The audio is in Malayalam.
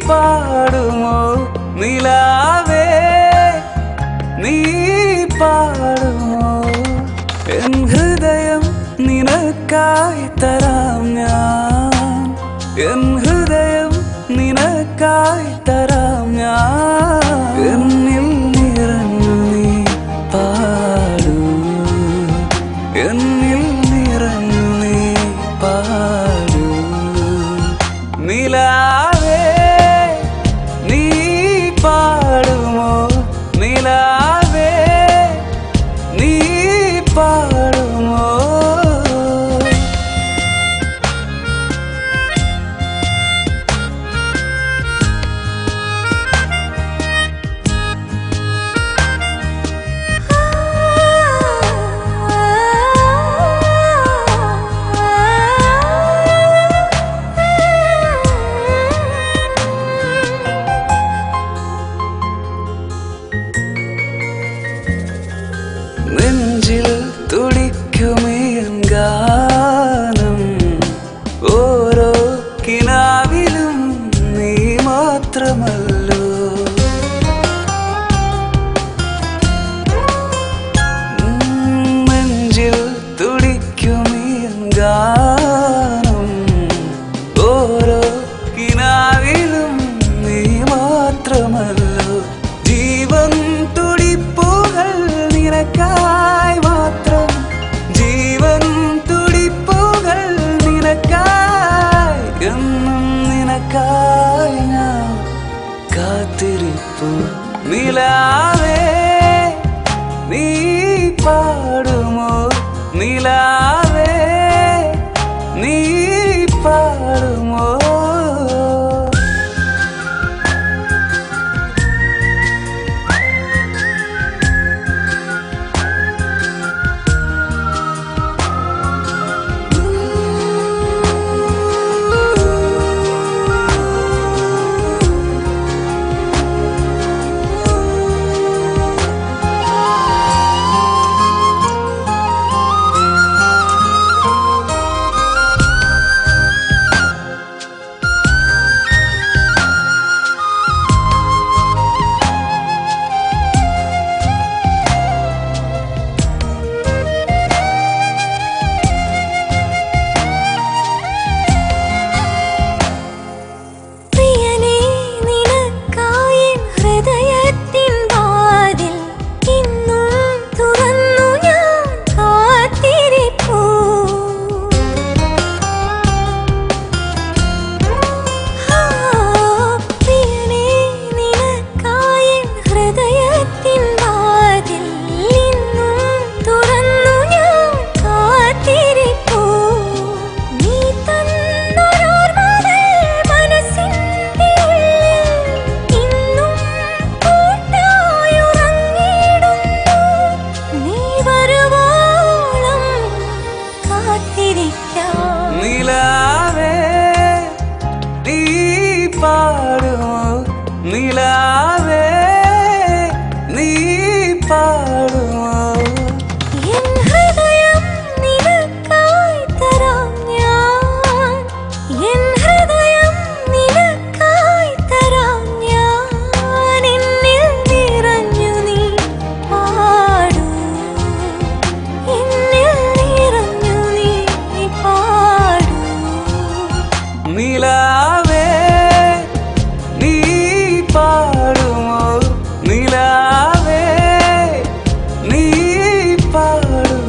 പാടുമോ നിലാവേ നീ പാടുമോ എൻ ഹൃദയം നിനക്കായി തരാം ഞാൻ എൻ ഹൃദയം നിനക്കായി തരാം ഞാൻ എന്നിൽ നിറഞ്ഞു നീ പാടൂ എന്നിൽ നിറഞ്ഞു നീ പാടൂ നിലാവേ നീ പാടുമോ നിലാവേ നീ പാടുമോ നെഞ്ചിൽ തുടിക്കുമേ ഗാനം ഓരോ കിനാവിലും നീ മാത്രമല്ലോ നെഞ്ചിൽ തുടിക്കുമേ ഗാനം ഓരോ കിനാവിലും നീ മാത്രമല്ലോ ജീവൻ തുടിപ്പുകൾ നിനക്കായി മാത്രം ജീവൻ തുടിപ്പുകൾ നിനക്കായി എന്നും നിനക്കായി ഞാൻ കാത്തിരിപ്പു നിലാവേ നീ പാടുമോ നിലാവേ നീ പാടുമോ നിലാവേ നീ പാടുമോ നിലാവേ നീ പാടുമോ എൻ ഹൃദയം നിനക്കായി തരാം ഞാൻ എൻ ഹൃദയം നിനക്കായി തരാം ഞാൻ എന്നിൽ നിറഞ്ഞു നീ പാടൂ എന്നിൽ നിറഞ്ഞു നീ പാടൂ നിലാവേ നീ പാടുമോ നിലാവേ നീ പാടുമോ